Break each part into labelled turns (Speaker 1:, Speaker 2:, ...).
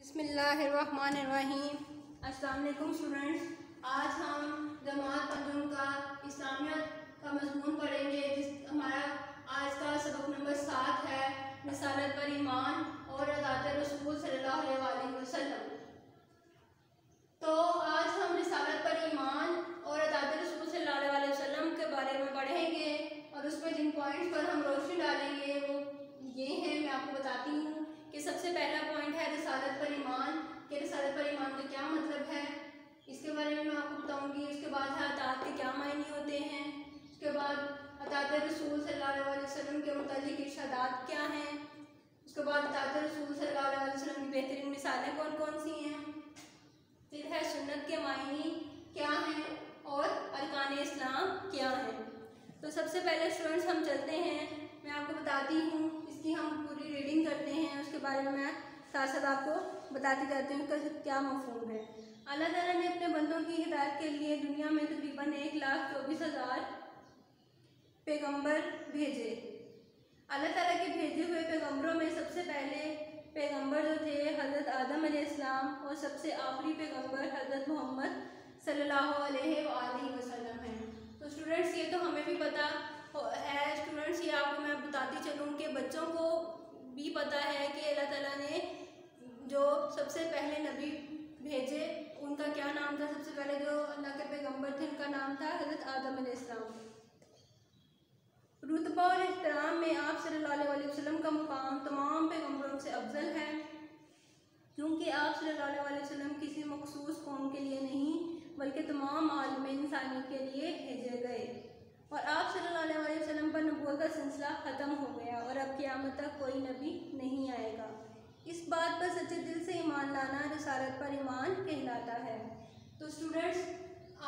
Speaker 1: बिस्मिल्लाहिर्रहमानिर्रहीम। अस्सलाम वालेकुम स्टूडेंट्स। आज हम जमात पंजुम का इस्लामियत का मज़मून पढ़ेंगे। हमारा आज का सबक नंबर 7 है, रिसालत पर ईमान और अतात रसूल सल्लल्लाहु अलैहि वसल्लम। तो आज हम रिसालत पर ईमान और अतात रसूल सल्लल्लाहु अलैहि वसल्लम के बारे में पढ़ेंगे और उसमें जिन पॉइंट्स पर हम रोशनी डालेंगे वो ये हैं। मैं आपको बताती हूँ कि सबसे पहला पॉइंट है रिसालत पर ईमान। कि रिसालत पर ईमान का क्या मतलब है, इसके बारे में मैं आपको बताऊंगी। उसके बाद है अतात के क्या मायने होते हैं। उसके बाद अतात रसूल सल्लल्लाहु अलैहि वसल्लम के मुतालिक इरशादात क्या हैं। उसके बाद अतात रसूल सल्लल्लाहु अलैहि वसल्लम की बेहतरीन मिसालें कौन कौन सी हैं। फिर है सुन्नत के मायने क्या हैं और अरकान इस्लाम क्या हैं। तो सबसे पहले स्टूडेंट्स हम चलते हैं, मैं आपको बताती हूँ, इसकी हम पूरी रीडिंग करते हैं। उसके बारे में मैं साथ साथ आपको बताती जाती हूँ कि क्या मफ़हूम है। अल्लाह ताला ने अपने बंदों की हिदायत के लिए दुनिया में तकरीबन 1,24,000 पैगंबर भेजे। अल्लाह ताला के भेजे हुए पैगंबरों में सबसे पहले पैगंबर जो थे हज़रत आदम अलैहिस्सलाम और सबसे आखिरी पैगंबर हज़रत मोहम्मद सल्लल्लाहु अलैहि वसल्लम हैं। तो स्टूडेंट्स ये तो हमें भी पता है। स्टूडेंट्स ये आपको मैं बताती चलूँ कि बच्चों को भी पता है कि अल्लाह ताला ने जो सबसे पहले नबी भेजे उनका क्या नाम था। सबसे पहले जो अल्लाह के पैगंबर थे उनका नाम था हज़रत आदम अलैहिस्सलाम। रुतबा और एहतराम में आप सल्लल्लाहु अलैहि वसल्लम का मुकाम तमाम पैगंबरों से अफजल है, क्योंकि आप सल्लल्लाहु अलैहि वसल्लम किसी मखसूस कौम के लिए नहीं बल्कि तमाम आलम इंसानी के लिए भेजे गए और आप सल्लल्लाहु अलैहि वसल्लम पर नबूवत का सिलसिला ख़त्म हो गया और अब क़यामत तक कोई नबी नहीं आएगा। इस बात पर सच्चे दिल से ईमान लाना रिसालत पर ईमान कहलाता है। तो स्टूडेंट्स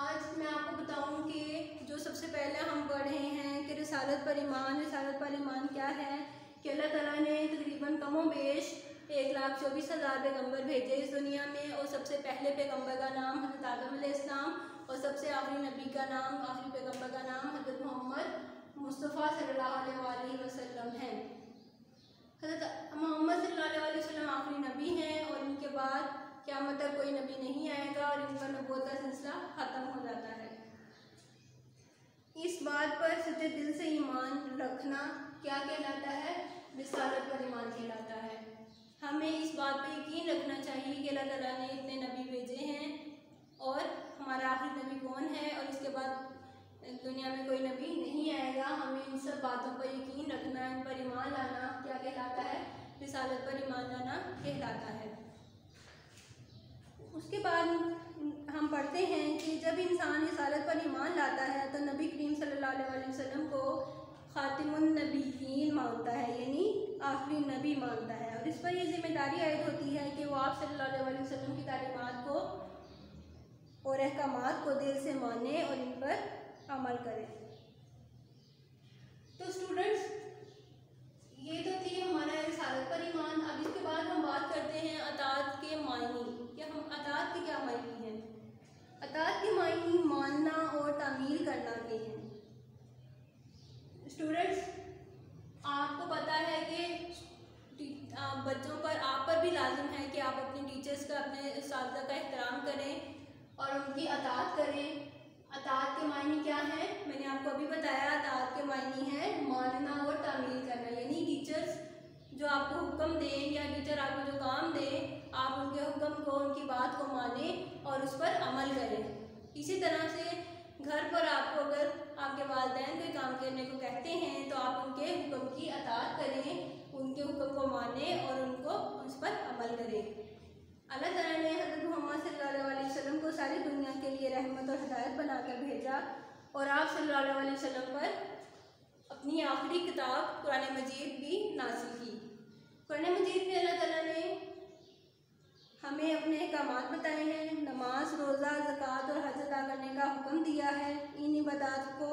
Speaker 1: आज मैं आपको बताऊं कि जो सबसे पहले हम पढ़ रहे हैं कि रिसालत पर ईमान क्या है। कि अल्लाह ताला ने तकरीबन कमो बेश 1,24,000 पैगंबर भेजे इस दुनिया में और सबसे पहले पैगंबर का नाम हज़रत आदम अलैहिस्सलाम और सबसे आखिरी नबी का नाम, आखिरी पैगंबर का नाम हज़रत मोहम्मद मुस्तफ़ा सल्लल्लाहु अलैहि वसल्लम है। हज़रत मोहम्मद सल्लल्लाहु अलैहि वसल्लम आखिरी नबी हैं और इनके बाद क़यामत तक कोई नबी नहीं आएगा और इन पर नबूवत का सिलसिला ख़त्म हो जाता है। इस बात पर सच्चे दिल से ईमान रखना क्या कहलाता है, रिसालत पर ईमान कहलाता है। हमें इस बात पर यकीन रखना चाहिए कि अल्लाह ताला ने इतने नबी भेजे हैं और हमारा आखिरी नबी कौन है और इसके बाद दुनिया में कोई नबी नहीं आएगा। हमें इन सब बातों पर यकीन रखना, इन पर ईमान लाना क्या कहलाता है, रिसालत पर ईमान लाना कहलाता है। उसके बाद हम पढ़ते हैं कि जब इंसान रिसालत पर ईमान लाता है तो नबी करीम सल्लल्लाहु अलैहि वसल्लम को खातिमुन नबीयीन मानता है, यानी आखिरी नबी मानता है और इस पर यह जिम्मेदारी आयद होती है कि वो आप सल्लल्लाहु अलैहि वसल्लम की तालीमात को और अहकामात को दिल से माने और इन पर अमल करें। तो स्टूडेंट्स ये तो थी हमारा रिसालत पर ईमान। अब इसके बाद हम बात करते हैं अतात के मायने। कि हम अतात के क्या मायने हैं। अतात के मायने मानना और तामील करना के हैं। स्टूडेंट्स आपको पता है कि बच्चों पर, आप पर भी लाजिम है कि आप अपने टीचर्स का, अपने उस्ताद का एहतराम करें और उनकी अतात करें। अतात के मायने क्या हैं, मैंने आपको अभी बताया। अतात के मायने हैं मानना और तामील करना, यानी टीचर्स जो आपको हुक्म दें या टीचर आपको जो काम दें आप उनके हुक्म को, उनकी बात को मानें और उस पर अमल करें। इसी तरह से घर पर आपको अगर आपके वालिदैन कोई काम करने को कहते हैं तो आप उनके हुक्म की अतात करें, उनके हुक्म को मानें और उनको उस पर अमल करें। अल्लाह ताला ने हज़रत मोहम्मद सल्लल्लाहु अलैहि वसल्लम को सारी दुनिया के लिए रहमत और हिदायत बनाकर भेजा और आप सल्लल्लाहु अलैहि वसल्लम पर अपनी आखिरी किताब कुरान मजीद भी नाज़िल की। कुरान मजीद में अल्लाह ताला ने हमें अपने अहकामात बताए हैं, नमाज, रोज़ा, ज़कात और हज अदा करने का हुक्म दिया है। इन इबादत को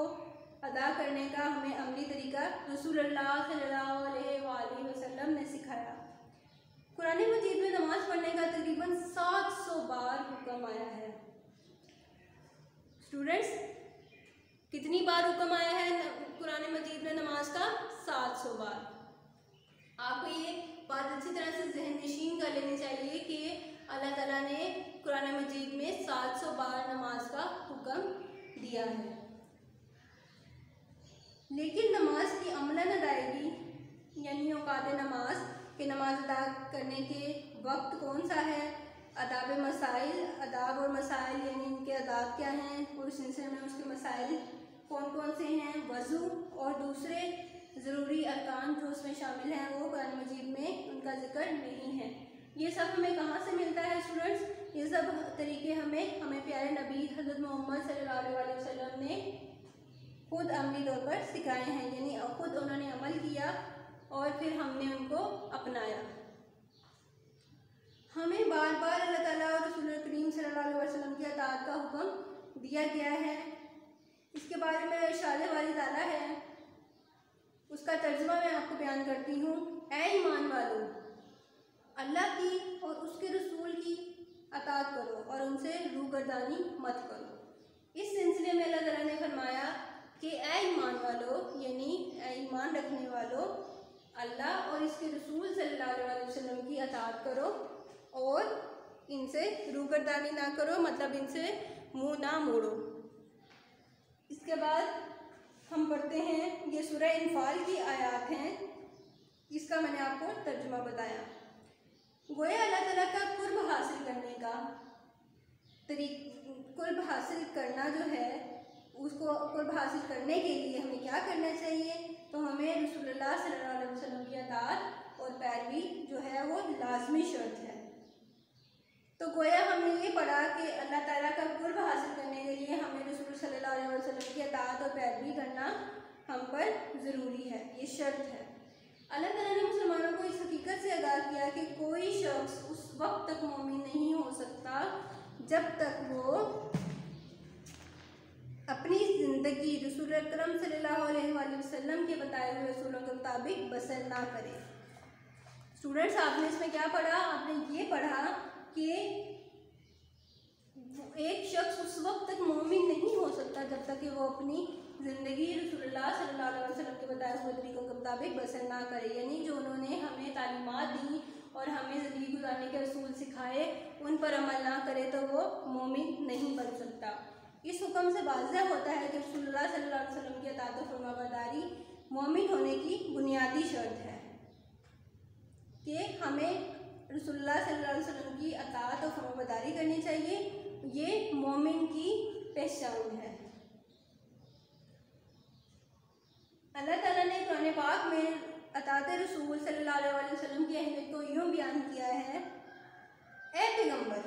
Speaker 1: अदा करने का हमें अमली तरीका रसूलुल्लाह सल्लल्लाहु अलैहि वसल्लम ने सिखाया। कुरान मजीद में नमाज पढ़ने का तकरीबन 700 बार हुक्म आया है। स्टूडेंट्स कितनी बार हुक्म आया है कुरान मजीद में नमाज का? 700 बार। आपको ये बात अच्छी तरह से ज़हन नशीन कर लेनी चाहिए कि दिया है। लेकिन नमाज की अमलन अदायगी यानी औकात नमाज के नमाज अदा करने के वक्त कौन सा है, अदाब मसाइल, अदाब और मसाइल यानी इनके अदाब क्या हैं और उस सिलसिले में उसके मसाइल कौन कौन से हैं, वज़ू और दूसरे ज़रूरी अरकान जो उसमें शामिल हैं वो कुरान मजीद में उनका जिक्र नहीं है। ये सब हमें कहाँ से मिलता है स्टूडेंट्स? ये सब तरीके हमें प्यारे नबी हज़रत मोहम्मद सल्लल्लाहु अलैहि वसल्लम ने खुद अमली तौर पर सिखाए हैं, यानी खुद उन्होंने अमल किया और फिर हमने उनको अपनाया। हमें बार बार अल्लाह ताला और रसूल करीम सल्लल्लाहु अलैहि वसल्लम की अताअत का हुक्म दिया गया है। इसके बारे में इरशाद वाली ताला है, उसका तर्जुमा मैं आपको बयान करती हूँ। ऐ ईमान वालों, अल्लाह की और उसके रसूल की अताअत करो और उनसे रूगर्दानी मत करो। इस सिलसिले में अल्लाह ताला ने फरमाया कि ऐ ईमान वालों यानी ऐ ईमान रखने वालों, अल्लाह और इसके रसूल सल्लल्लाहु अलैहि वसल्लम की अताअत करो और इनसे रूगर्दानी ना करो, मतलब इनसे मुँह ना मोड़ो। इसके बाद हम पढ़ते हैं, ये सूरह इनफाल की आयत हैं, इसका मैंने आपको तर्जुमा बताया। गोया अल्लाह ताला का कुर्ब हासिल करने का कुर्ब हासिल करना जो है, उसको कुर्ब हासिल करने के लिए हमें क्या करना चाहिए? तो हमें रसूलुल्लाह सल्लल्लाहु अलैहि वसल्लम की अताअत और पैरवी जो है वो लाजमी शर्त है। तो गोया हमने ये पढ़ा कि अल्लाह ताला का कुर्ब हासिल करने के लिए हमें रसूल सल्लल्लाहु अलैहि वसल्लम की अताअत और पैरवी करना हम पर ज़रूरी है, ये शर्त है। अल्लाह ताला ने मुसलमानों को इस हकीकत से आगाह किया कि कोई शख्स उस वक्त तक मोमिन नहीं हो सकता जब तक वो अपनी ज़िंदगी रसूल अकरम सल्लल्लाहु अलैहि वसल्लम के बताए हुए रसूलों के मुताबिक बसर ना करे। स्टूडेंट्स, आपने इसमें क्या पढ़ा? आपने ये पढ़ा कि एक शख्स उस वक्त तक मोमिन नहीं हो सकता जब तक कि वो अपनी ज़िंदगी रसूलुल्लाह सल्लल्लाहु अलैहि वसल्लम के बताए हुए तरीक़ों के मुताबिक बसर ना करे, यानी जो उन्होंने हमें तालीमात दी और हमें ज़िंदगी गुजारने के रसूल सिखाए उन पर अमल ना करे तो वो मोमिन नहीं बन सकता। इस हुक्म से वाज़ेह होता है कि रसूलुल्लाह सल्लल्लाहु अलैहि वसल्लम की अताअत और फरमाबरदारी मोमिन होने की बुनियादी शर्त है कि हमें रसूलुल्लाह सल्लल्लाहु अलैहि वसल्लम की अताअत और फरमाबरदारी करनी चाहिए। ये मोमिन की पहचान है। अल्लाह ताला ने कुरान पाक में अताअत रसूल सल्लल्लाहु अलैहि वसल्लम की अहमियत को यूँ बयान किया है, ऐ पैगम्बर,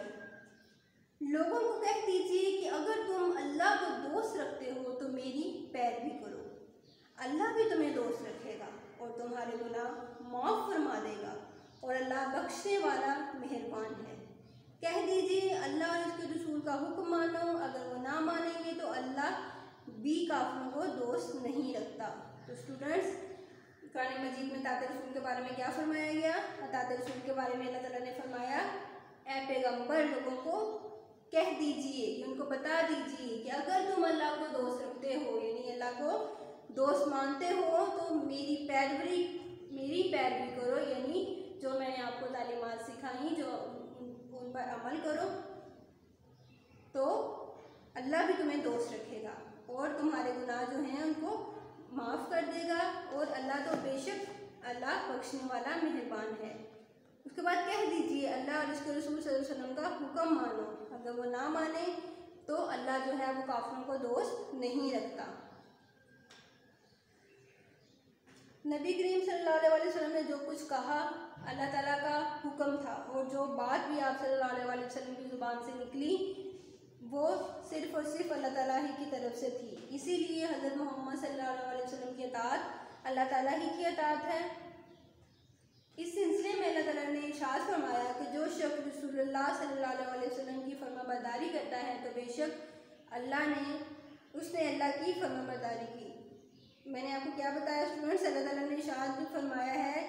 Speaker 1: लोगों को कह दीजिए कि अगर तुम अल्लाह को दोस्त रखते हो तो मेरी पैरवी करो, अल्लाह भी तुम्हें दोस्त रखेगा और तुम्हारे गुनाह माफ़ फरमा देगा और अल्लाह बख्शने वाला मेहरबान है। कह दीजिए अल्लाह और उसके रसूल का हुक्म मानो, अगर वो ना मानेंगे तो अल्लाह भी काफिरों को दोस्त नहीं रखता। तो स्टूडेंट्स, कुरान मजीद में अताअत रसूल के बारे में क्या फरमाया गया? अताअत रसूल के बारे में अल्लाह ताला ने फरमाया, ऐ पैगम्बर, लोगों को कह दीजिए, उनको बता दीजिए कि अगर तुम अल्लाह को दोस्त रखते हो यानी अल्लाह को दोस्त मानते हो तो मेरी पैरवी करो, यानी जो मैंने आपको तालीमात सिखाई जो उन पर अमल करो तो अल्लाह भी तुम्हें दोस्त रखेगा और तुम्हारे गुनाह जो हैं उनको माफ़ कर देगा और अल्लाह तो बेशक अल्लाह बख्शने वाला मेहरबान है। उसके बाद कह दीजिए अल्लाह और उसके रसूल सल्लल्लाहु अलैहि वसल्लम का हुक्म मानो, अगर वो ना माने तो अल्लाह जो है वो काफिरों को दोस्त नहीं रखता। नबी करीम सल्लल्लाहु अलैहि वसल्लम ने जो कुछ कहा अल्लाह ताला का हुक्म था और जो बात भी आप सल्लल्लाहु अलैहि वसल्लम की ज़ुबान से निकली वो सिर्फ़ और सिर्फ अल्लाह ताला ही की तरफ से थी। इसीलिए हज़रत मोहम्मद सल्लल्लाहु अलैहि वसल्लम की अताअत अल्लाह ताला ही की अताअत है। इस सिलसिले में अल्लाह ताला ने इरशाद फरमाया कि जो शख्स रसूलुल्लाह सल्लल्लाहु अलैहि वसल्लम की फरमाबरदारी करता है तो बेशक उसने अल्लाह की फरमाबरदारी की। मैंने आपको क्या बताया स्टूडेंट्स? अल्लाह ताला ने इरशाद भी फरमाया है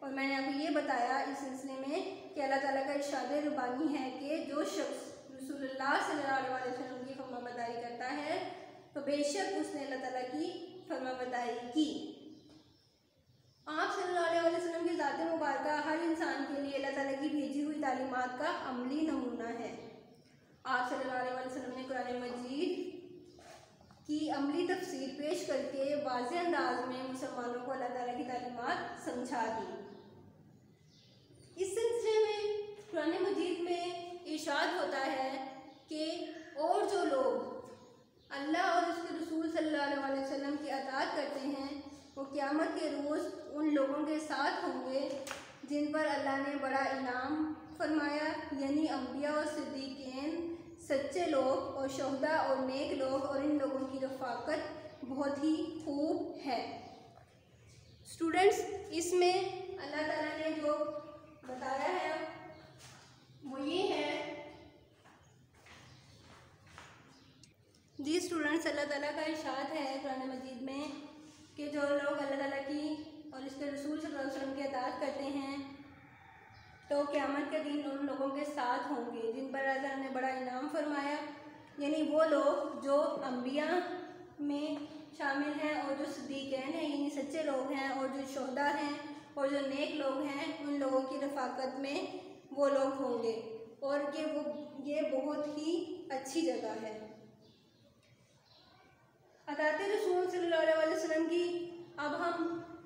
Speaker 1: और मैंने आपको ये बताया इस सिलसिले में कि अल्लाह ताला का इरशाद रुबानी है कि जो शख्स रसूलुल्लाह सल्लल्लाहु अलैहि वसल्लम की फरमाबरदारी करता है तो बेशक उसने अल्लाह ताला की फरमाबरदारी की। आप सल्लल्लाहु अलैहि वसल्लम की ज़ात मुबारका हर इंसान के लिए अल्लाह ताला की भेजी हुई तालीमात का अमली नमूना है। आप सल्लल्लाहु अलैहि वसल्लम ने कुरान मजीद की अमली तफसीर पेश करके वाज़ेह अंदाज में मुसलमानों को अल्लाह ताला की तालीमात समझा दी। इस सिलसिले में कुरान मजीद में इरशाद होता है कि और जो लोग अल्लाह और उसके रसूल सल्लल्लाहु अलैहि वसल्लम की अताअत करते हैं वो क़यामत के रोज़ उन लोगों के साथ होंगे जिन पर अल्लाह ने बड़ा इनाम फरमाया, यानी अम्बिया और सिद्दीकीन, सच्चे लोग और शहदा और नेक लोग, और इन लोगों की रफ़ाकत बहुत ही खूब है। स्टूडेंट्स, इसमें अल्लाह ताला ने जो बताया है वो ये है जी स्टूडेंट्स, अल्लाह ताला का इरशाद है कुरान मजीद में कि जो लोग अल्लाह ताला की और इसके रसूल सल्लल्लाहु अलैहि वसल्लम की अताअत करते हैं तो क़यामत के दिन उन लोगों के साथ होंगे जिन पर अल्लाह ने बड़ा इनाम फरमाया, यानी वो लोग जो अम्बिया में शामिल हैं और जो सिद्दीक़ीन हैं यानी सच्चे लोग हैं, और जो शहदा हैं और जो नेक लोग हैं, उन लोगों की रफ़ाकत में वो लोग होंगे और कि वो ये बहुत ही अच्छी जगह है। अताअत रसूल सल्लल्लाहु अलैहि वसल्लम की अब हम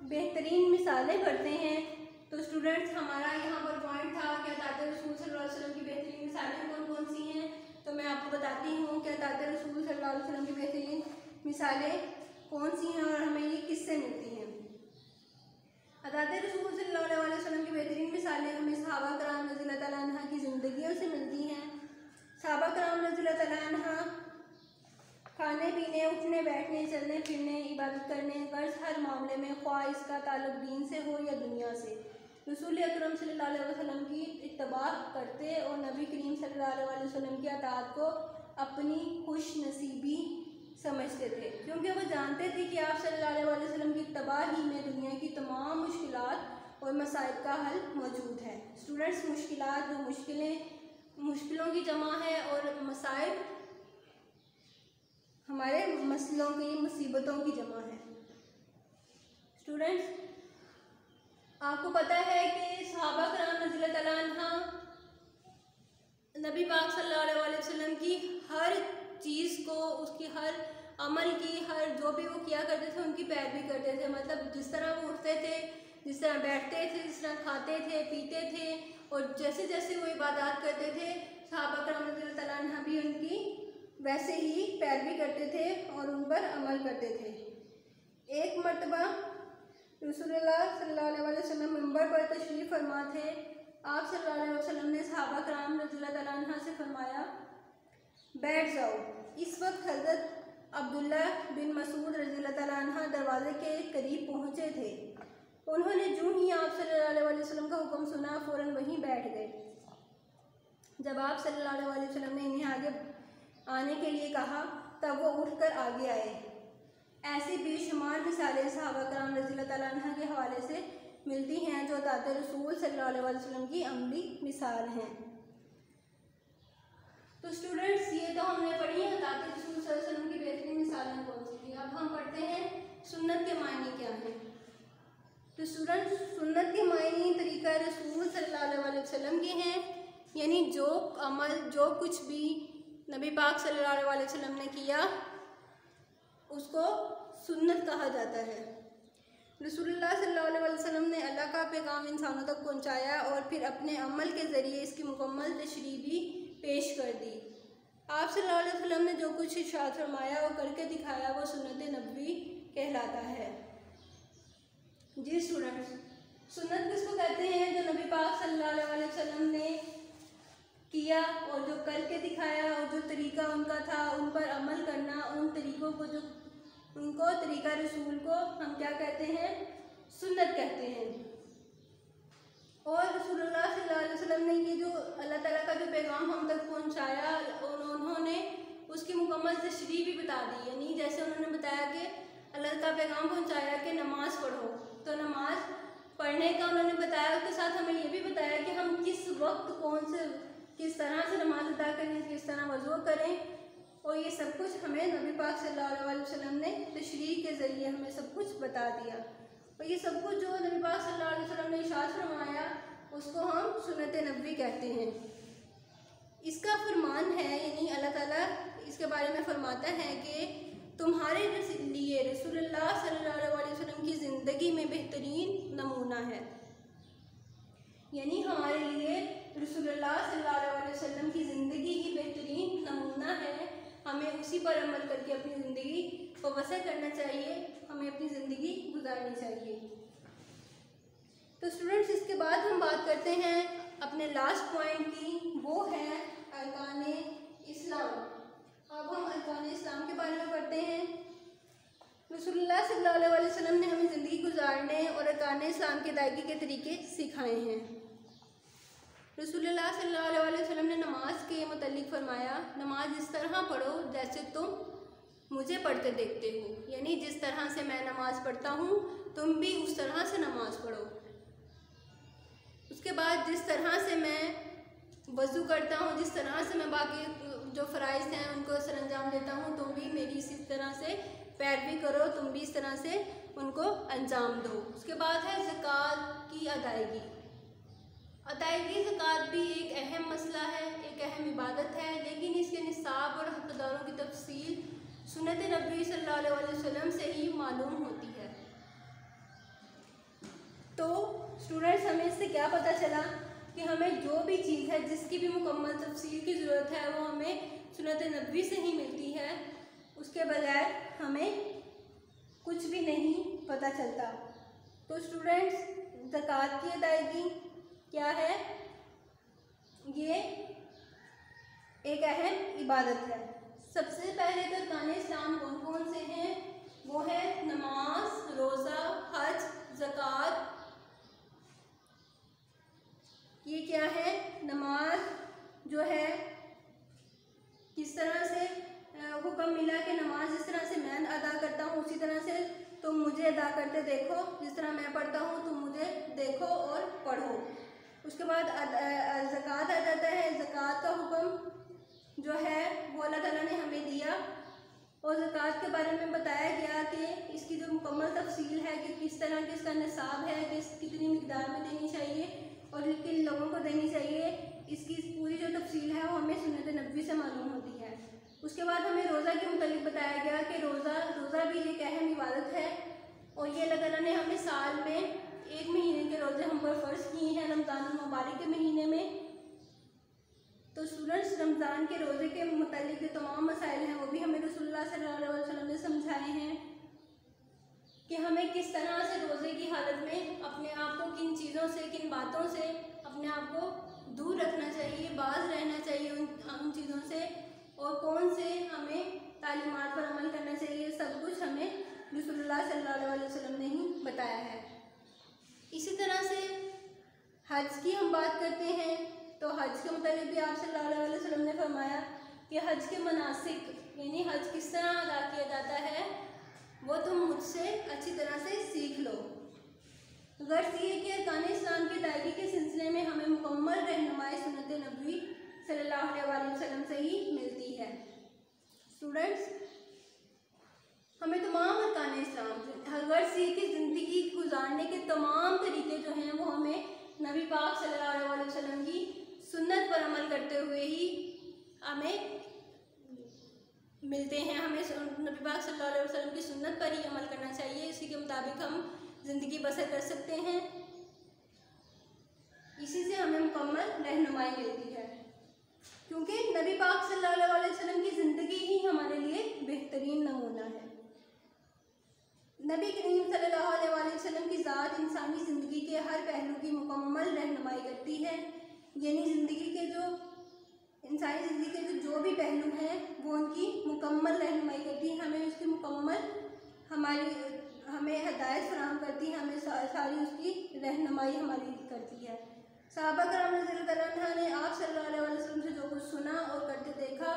Speaker 1: बेहतरीन मिसालें पढ़ते हैं। तो स्टूडेंट्स, हमारा यहाँ पर पॉइंट था कि अताअत रसूल सल्लल्लाहु अलैहि वसल्लम की बेहतरीन मिसालें कौन कौन सी हैं। तो मैं आपको बताती हूँ कि अताअत रसूल सल्लल्लाहु अलैहि वसल्लम की बेहतरीन मिसालें कौन सी हैं और हमें ये किससे मिलती हैं। अताअत रसूल सल्लल्लाहु अलैहि वसल्लम की बेहतरीन मिसालें हमें सहाबा कराम रज़ियल्लाहु तआला अन्हा की ज़िंदगियों से मिलती हैं। सहाबा कराम रज़ियल्लाहु तआला अन्हा खाने पीने, उठने बैठने, चलने फिरने, इबादत करने, कर्ज हर मामले में, ख्वाह इसका ताल्लुक दीन से हो या दुनिया से, रसूल अकरम सल्लल्लाहु अलैहि वसल्लम की इत्तबा करते और नबी करीम सल्लल्लाहु अलैहि वसल्लम की अताअत को अपनी खुश नसीबी समझते थे, क्योंकि वो जानते थे कि आप सल्लल्लाहु अलैहि वसल्लम की इत्तबा ही में दुनिया की तमाम मुश्किलात और मसाइब का हल मौजूद है। स्टूडेंट्स, मुश्किलात जो मुश्किलों की जमा है और मसाइब हमारे मसलों की, मुसीबतों की जमा है। स्टूडेंट्स, आपको पता है कि सहाबा कराम रज़ियल्लाहु तआला अन्हा नबी पाक सल्लल्लाहु अलैहि वसल्लम की हर चीज़ को, उसकी हर अमल की, हर जो भी वो किया करते थे उनकी पैरवी करते थे। मतलब जिस तरह वो उठते थे, जिस तरह बैठते थे, जिस तरह खाते थे, पीते थे, और जैसे जैसे वो इबादत करते थे, सहाबा कराम रज़ियल्लाहु तआला अन्हा भी उनकी वैसे ही पैरवी करते थे और उन पर अमल करते थे। एक मरतबा रसूलुल्लाह सल्लल्लाहु अलैहि वसल्लम मिंबर पर तशरीफ़ फरमा थे। आप सल्लल्लाहु अलैहि वसल्लम ने सहाबा कराम रज़ियल्लाहु तआला अन्हा से फरमाया, बैठ जाओ। इस वक्त हज़रत अब्दुल्ला बिन मसूद रज़ियल्लाहु तआला अन्हा दरवाज़े के करीब पहुँचे थे। उन्होंने जो ही आप सल्लल्लाहु अलैहि वसल्लम का हुक्म सुना, फ़ौरन वहीं बैठ गए। जब आप सल्लल्लाहु अलैहि वसल्लम ने इन्हें आगे आने के लिए कहा तब वो उठकर आगे आए। ऐसी बेशुमार मिसालें सहाबा कराम रज़ियल्लाहु तआला अन्हा के हवाले से मिलती हैं जो अताअत रसूल सल्लल्लाहु अलैहि वसल्लम की अमली मिसाल हैं। तो स्टूडेंट्स, ये तो हमने पढ़ी है अताअत रसूल सल्लल्लाहु अलैहि वसल्लम की बेहतरीन मिसालें कौन सी थी। अब हम पढ़ते हैं सुन्नत के मायने क्या हैं। तो स्टूडेंट्स, सुन्नत के मायने तरीक़ा रसूल सल्लल्लाहु अलैहि वसल्लम के हैं, यानी जो अमल, जो कुछ भी नबी पाक सल्लल्लाहु अलैहि वसल्लम ने किया उसको सुन्नत कहा जाता है। रसूलुल्लाह सल्लल्लाहु अलैहि वसल्लम ने अल्लाह का पैगाम इंसानों तक पहुंचाया और फिर अपने अमल के ज़रिए इसकी मुकम्मल तशरीह भी पेश कर दी। आप सल्लल्लाहु अलैहि वसल्लम ने जो कुछ इरशाद फरमाया और करके दिखाया वो सुन्नत नबवी कहलाता है। जी स्टूडेंट्स, सुन्नत किसको कहते हैं? जो नबी पाक सल्लल्लाहु अलैहि वसल्लम ने किया और जो करके दिखाया और जो तरीक़ा उनका था उन पर अमल करना, उन तरीक़ों को, जो उनको तरीक़ा रसूल को हम क्या कहते हैं? सुन्नत कहते हैं। और रसूलुल्लाह सल्लल्लाहु अलैहि वसल्लम ने ये जो अल्लाह ताला का जो पैगाम हम तक पहुंचाया और उन्होंने उसकी मुकम्मल तशरीह भी बता दी। यानी जैसे उन्होंने बताया कि अल्लाह का पैगाम पहुंचाया कि नमाज़ पढ़ो, तो नमाज़ पढ़ने का उन्होंने बताया, उसके साथ हमें ये भी बताया कि हम किस वक्त कौन से, किस तरह से नमाज अदा करें, किस तरह वज़ू करें, और ये सब कुछ हमें नबी पाक सल्लल्लाहु अलैहि वसल्लम ने तशरीह के ज़रिए हमें सब कुछ बता दिया। और ये सब कुछ जो नबी पाक सल्लल्लाहु अलैहि वसल्लम ने इरशाद फरमाया उसको हम सुन्नत नबवी कहते हैं। इसका फरमान है, यानी अल्लाह ताला इसके बारे में फरमाता है कि तुम्हारे लिए रसूलुल्लाह सल्लल्लाहु अलैहि वसल्लम की ज़िंदगी में बेहतरीन नमूना है। यानी हमारे लिए रसूलुल्लाह सल्लल्लाहु अलैहि वसल्लम की ज़िंदगी ही बेहतरीन नमूना है। हमें उसी पर अमल करके अपनी ज़िंदगी को बसर करना चाहिए, हमें अपनी ज़िंदगी गुजारनी चाहिए। तो स्टूडेंट्स, इसके बाद हम बात करते हैं अपने लास्ट पॉइंट की, वो है अरकाने इस्लाम। अब हम अरकाने इस्लाम के बारे में पढ़ते हैं। रसूलुल्लाह सल्लल्लाहु अलैहि वसल्लम ने हमें ज़िंदगी गुजारने और अरकाने इस्लाम की अदायगी के तरीके सिखाए हैं। रसूलुल्लाह सल्लल्लाहु अलैहि वसल्लम ने नमाज के मुतल्लिक फरमाया, नमाज इस तरह पढ़ो जैसे तुम मुझे पढ़ते देखते हो। यानी जिस तरह से मैं नमाज़ पढ़ता हूँ तुम भी उस तरह से नमाज़ पढ़ो। उसके बाद जिस तरह से मैं वज़ू करता हूँ, जिस तरह से मैं बाकी जो फ़राइज़ हैं उनको सरअंजाम देता हूँ, तुम भी मेरी इसी तरह से पैरवी करो, तुम भी इस तरह से उनको अंजाम दो। उसके बाद है ज़कात की अदायगी। अदायगी ज़कात भी एक अहम मसला है, एक अहम इबादत है, लेकिन इसके निसाब और हक़दारों की तफसील सुन्नत नबी सल्लल्लाहु अलैहि वसल्लम से ही मालूम होती है। तो स्टूडेंट्स, हमें इससे क्या पता चला कि हमें जो भी चीज़ है, जिसकी भी मुकम्मल तफसील की ज़रूरत है, वो हमें सुन्नत नबी से ही मिलती है। उसके बगैर हमें कुछ भी नहीं पता चलता। तो स्टूडेंट्स, ज़कात की अदायगी क्या है? ये एक अहम इबादत है। सबसे पहले तो अरकान इस्लाम कौन कौन से हैं? वो है नमाज, रोज़ा, हज, ज़कात। ये क्या है? नमाज जो है किस तरह से हुक्म मिला कि नमाज जिस तरह से मैं अदा करता हूँ उसी तरह से तुम मुझे अदा करते देखो, जिस तरह मैं पढ़ता हूँ तुम मुझे देखो और पढ़ो। उसके बाद ज़कात आ जाता है। ज़कात का हुक्म जो है वो अल्लाह ताला ने हमें दिया और ज़कात के बारे में बताया गया कि इसकी जो मुकम्मल तफसील है कि किस तरह के इसका निसाब है, कितनी मिकदार में देनी चाहिए और किन लोगों को देनी चाहिए, इसकी पूरी जो तफसील है वो हमें सुन्नत नबी से मालूम होती है। उसके बाद हमें रोज़ा के मुतालिक बताया गया कि रोज़ा भी एक अहम इबादत है और ये अल्लाह ताला ने हमें साल में एक महीने के रोज़े हम पर फ़र्ज़ किए हैं, रमज़ान मुबारक के महीने में। तो स्टूडेंट्स, रमज़ान के रोज़े के मुतालिक जो तमाम मसाइल हैं वो भी हमें रसूलुल्लाह सल्लल्लाहु अलैहि वसल्लम ने समझाए हैं कि हमें किस तरह से रोज़े की हालत में अपने आप को किन चीज़ों से, किन बातों से अपने आप को दूर रखना चाहिए, बाज रहना चाहिए उन चीज़ों से, और कौन से हमें तालीमात पर अमल करना चाहिए। सब कुछ हमें रसूलुल्लाह सल्लल्लाहु अलैहि वसल्लम ने ही बताया है। इसी तरह से हज की हम बात करते हैं तो हज के मुताबिक भी आप सल्लल्लाहु अलैहि वसल्लम ने फरमाया कि हज के मनासिक यानी हज किस तरह अदा किया जाता है वो तुम मुझसे अच्छी तरह से सीख लो। गर्ज ये कि अरकान इस्लाम की अदायगी के सिलसिले में हमें मुकम्मल रहनुमाई सुन्नत नबी सल्लल्लाहु अलैहि वसल्लम से ही मिलती है। स्टूडेंट्स, हमें तमाम अरकान इस्लाम गर्ज ये कि ज़िंदगी गुजारने के तमाम तरीके जो हैं वो हमें नबी पाक सल्लल्लाहु अलैहि वसल्लम की सुन्नत पर अमल करते हुए ही हमें मिलते हैं। हमें नबी पाक सल्लल्लाहु अलैहि वसल्लम की सुन्नत पर ही अमल करना चाहिए, इसी के मुताबिक हम ज़िंदगी बसर कर सकते हैं। इसी से हमें मुकम्मल रहनुमाई मिलती है, क्योंकि नबी पाक सल्लल्लाहु अलैहि वसल्लम की ज़िंदगी ही हमारे लिए बेहतरीन नमूना है। नबी करीम सल्लल्लाहु अलैहि वसल्लम की ज़ात इंसानी ज़िंदगी के हर पहलू की मुकम्मल रहनुमाई करती है। यानी ज़िंदगी के जो इंसानी ज़िंदगी के जो भी पहलू हैं वो उनकी मुकम्मल रहनुमाई करती है, हमें उसकी मुकम्मल हमें हदायत फराहम करती है, हमें सारी उसकी रहनुमाई हमारी करती है। सहाबा कराम रज़ियल्लाहु अन्हुम ने आप सल्लल्लाहु अलैहि वसल्लम से जो कुछ सुना और करते देखा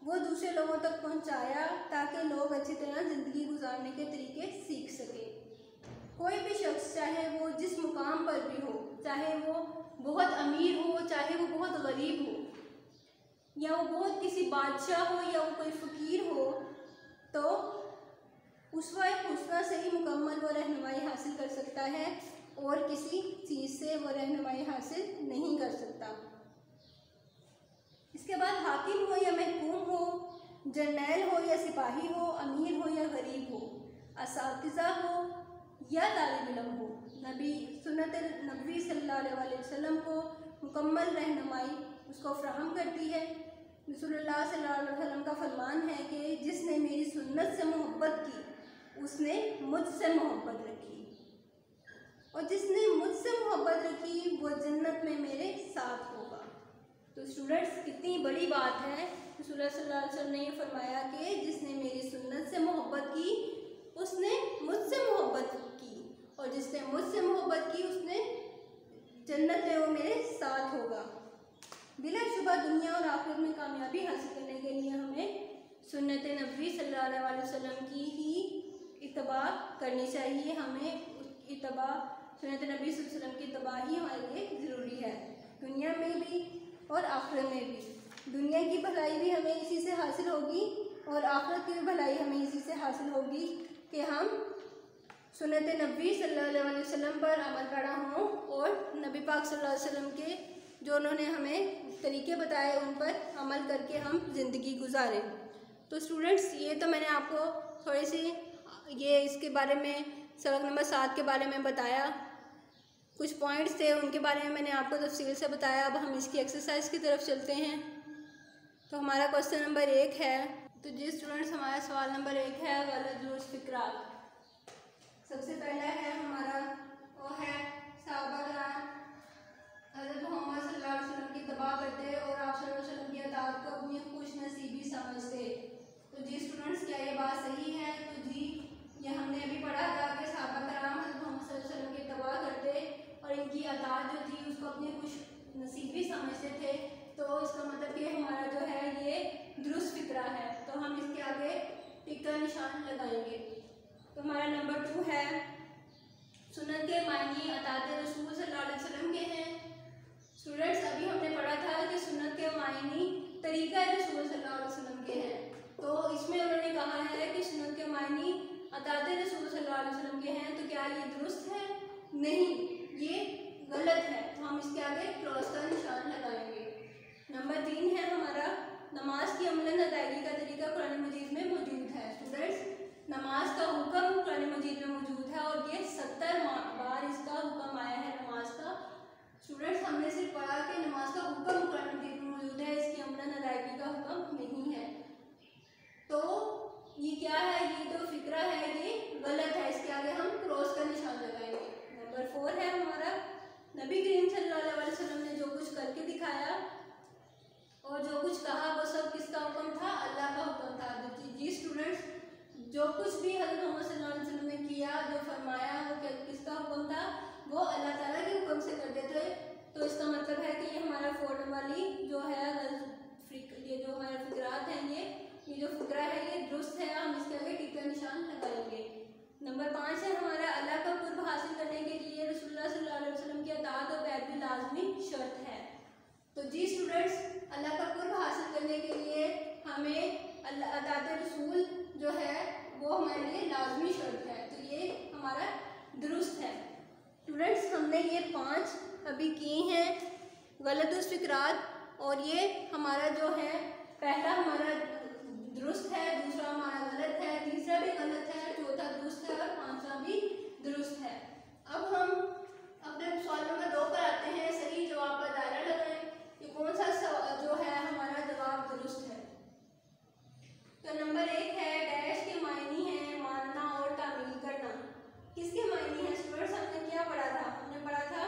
Speaker 1: वो दूसरे लोगों तक पहुंचाया ताकि लोग अच्छी तरह ज़िंदगी गुजारने के तरीके सीख सकें। कोई भी शख्स चाहे वो जिस मुकाम पर भी हो, चाहे वो बहुत अमीर हो, चाहे वो बहुत गरीब हो, या वो बहुत किसी बादशाह हो या वो कोई फ़कीर हो, तो उसवा से ही मुकम्मल वो रहनुमाई हासिल कर सकता है और किसी चीज़ से वो रहनुमाई हासिल नहीं कर सकता। इसके बाद हाकिम हो या महकूम हो, जर्नैल हो या सिपाही हो, अमीर हो या गरीब हो, असातिज़ा हो या तालिब इल्म हो, नबी सुन्नत नबी सल्लल्लाहु अलैहि वसल्लम को मुकम्मल रहनुमाई उसको फ़राहम करती है। रसूलुल्लाह सल्लल्लाहु अलैहि वसल्लम का फरमान है कि जिसने मेरी सुन्नत से मोहब्बत की उसने मुझसे मोहब्बत रखी, और जिसने मुझसे मोहब्बत रखी वो जन्नत में मेरे साथ होगा। तो स्टूडेंट्स, कितनी बड़ी बात है। रसूलुल्लाह सल्लल्लाहु अलैहि वसल्लम ने ये फरमाया कि जिसने मेरी सुन्नत से मोहब्बत की उसने मुझसे मोहब्बत की, और जिसने मुझसे मोहब्बत की उसने जन्नत में वो मेरे साथ होगा। बिलाशुबा दुनिया और आखिरत में कामयाबी हासिल करने के लिए हमें सुन्नत नबी सल्लल्लाहु अलैहि वसल्लम की ही इत्तबा करनी चाहिए। हमें इत्तबा सुन्नत नबी सल्लल्लाहु अलैहि वसल्लम की इत्तबा ही हमारे लिए ज़रूरी है, दुनिया में भी और आखिरत में भी। दुनिया की भलाई भी हमें इसी से हासिल होगी और आखिरत की भी भलाई हमें इसी से हासिल होगी कि हम सुन्नत नबी सल्लल्लाहु अलैहि वसल्लम पर अमल पैरा हों और नबी पाक सल्लल्लाहु अलैहि वसल्लम के जो उन्होंने हमें तरीके बताए उन पर अमल करके हम ज़िंदगी गुजारें। तो स्टूडेंट्स, ये तो मैंने आपको थोड़ी सी ये इसके बारे में सबक नंबर 7 के बारे में बताया, कुछ पॉइंट्स थे उनके बारे में मैंने आपको तफसील से बताया। अब हम इसकी एक्सरसाइज की तरफ चलते हैं। तो हमारा क्वेश्चन नंबर 1 है, तो जी स्टूडेंट्स हमारा सवाल नंबर 1 है गलत दुरुस्त फिक्रात। सबसे पहला है हमारा वो है सहाबा कराम हज़रत मोहम्मद सल्लल्लाहु अलैहि वसल्लम की तबाह करते और आप सल्लल्लाहु अलैहि वसल्लम की अताअत को अपनी खुश नसीबी समझते। तो जी स्टूडेंट्स, क्या ये बात सही है? तो जी ये हमने अभी पढ़ा था कि सहाबा कराम हज़रत मोहम्मद सल्लल्लाहु अलैहि वसल्लम की तबाह करते और इनकी अताअत जो थी उसको अपनी खुश नसीबी समझते थे। तो इसका मतलब कि हमारा जो है ये दुरुस्त फिक्रा है। तो हम इसके आगे टिक का निशान लगाएंगे। तो हमारा नंबर 2 है सुन्नत के मायने अताअत रसूल सल्लल्लाहु अलैहि वसल्लम के हैं। स्टूडेंट्स, अभी हमने पढ़ा था कि सुन्नत के मायने तरीका रसूल सल्लल्लाहु अलैहि वसल्लम के हैं। तो इसमें उन्होंने कहा है कि सुन्नत के मायने अताअत रसूल सल्लल्लाहु अलैहि वसल्लम के हैं। तो क्या ये दुरुस्त है? नहीं, ये गलत है। तो हम इसके आगे क्रॉस का निशान लगाएंगे। नंबर 3 है हमारा नमाज की अमलन अदायगी का तरीका कुरान मजीद में मौजूद है। स्टूडेंट्स, नमाज का हुक्म कुरान मजीद में मौजूद है और ये 70 बार इसका हुक्म आया है नमाज का। स्टूडेंट्स, हमने सिर्फ पढ़ा कि नमाज का हुक्म कुरान मजीद में मौजूद है, इसकी अमलन अदायगी का हुक्म नहीं है। तो ये क्या है? ये जो फिक्रा है ये गलत है। इसके आगे हम क्रॉस का निशान लगाएंगे। नंबर 4 है हमारा नबी करीम सल्लल्लाहु अलैहि वसल्लम ने जो कुछ करके दिखाया और जो कुछ कहा वो सब किसका हुक्म था? अल्लाह का हुक्म था। जी स्टूडेंट्स, जो कुछ भी हज़रत मोहम्मद सल्लल्लाहु अलैहि वसल्लम ने किया, जो फरमाया, वो किसका हुक्म था? वो अल्लाह ताला के हुक्म से करते थे। तो इसका मतलब है कि ये हमारा 4 नंबर वाली जो है ये जो हमारे फिक्रात हैं ये जो फिक्रा है ये दुरुस्त है। हम इसके आगे टिक का निशान लगाएंगे। नंबर 5 है हमारा अल्लाह का कुर्ब हासिल करने के लिए रसूलुल्लाह सल्लल्लाहु अलैहि वसल्लम की अताअत और पैरवी लाजमी शर्त है। तो जी स्टूडेंट्स, अल्लाह का कुर्ब हासिल करने के लिए हमें अताअत रसूल जो है वो हमारे लिए लाजमी शर्त है। तो ये हमारा दुरुस्त है। स्टूडेंट्स, हमने ये 5 अभी की हैं गलत फिक्रात, और ये हमारा जो है पहला हमारा दुरुस्त है, दूसरा हमारा गलत है, तीसरा भी गलत है, चौथा दुरुस्त है और 5वां भी दुरुस्त है। अब हम अपने सवाल नंबर 2 पर आते हैं। सही जवाब का दायरा लगाएं कि कौन सा जो है हमारा जवाब दुरुस्त है। तो नंबर 1 है डैश के मायने हैं मानना और तामील करना। किसके मायने हैं स्टूडेंट्स? हमने क्या पढ़ा था? हमने पढ़ा था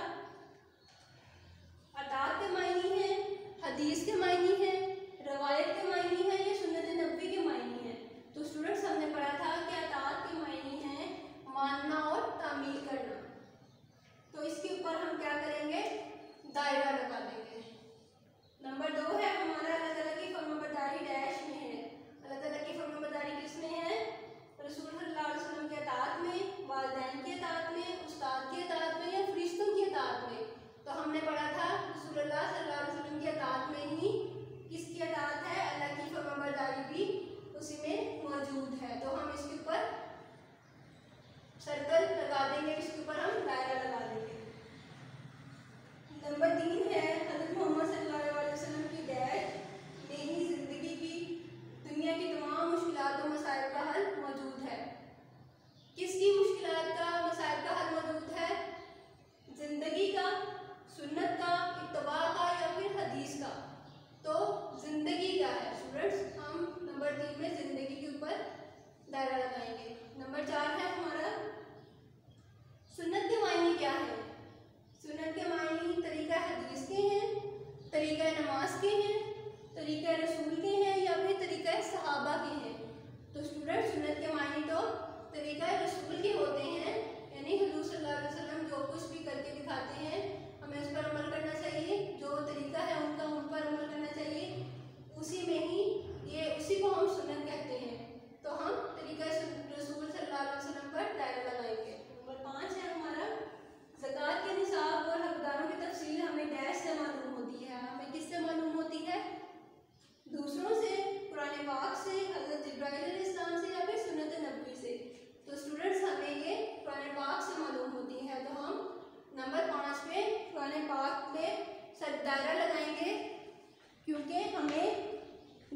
Speaker 1: अताअत के मायने हैं, हदीस के मायने हैं, रवायत के मायने हैं, या सुन्नत नबवी के मायने हैं। तो स्टूडेंट्स, हमने पढ़ा था कि अताअत के मायने हैं मानना और तामील करना। तो इसके ऊपर हम क्या करेंगे? दायरा लगा देंगे। नंबर 2 है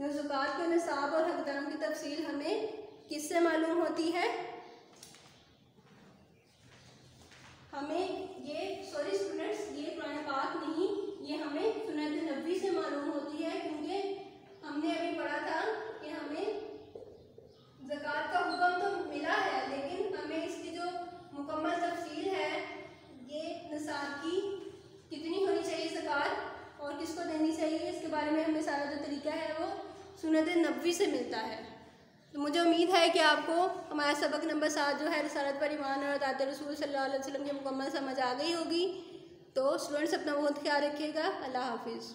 Speaker 1: तो ज़कात के निसाब और हकदारों की तफसील हमें किससे मालूम होती है? हमें ये सॉरी स्टूडेंट्स, ये कुरान पाक नहीं, ये हमें सुन्नत नबवी से मालूम होती है, क्योंकि हमने अभी पढ़ा था कि हमें ज़कात का हुक्म तो मिला है, लेकिन हमें इसकी जो मुकम्मल तफसील है, ये निसाब की कितनी होनी चाहिए ज़कात और किसको देनी चाहिए, इसके बारे में हमें सारा जो तरीका है वो सुन्नत नबवी से मिलता है। तो मुझे उम्मीद है कि आपको हमारा सबक नंबर 7 जो है रिसालत पर ईमान और अतात रसूल सल्लल्लाहु अलैहि वसल्लम की मुकम्मल समझ आ गई होगी। तो स्टूडेंट्स अपना बहुत ख्याल रखिएगा। अल्लाह हाफिज़।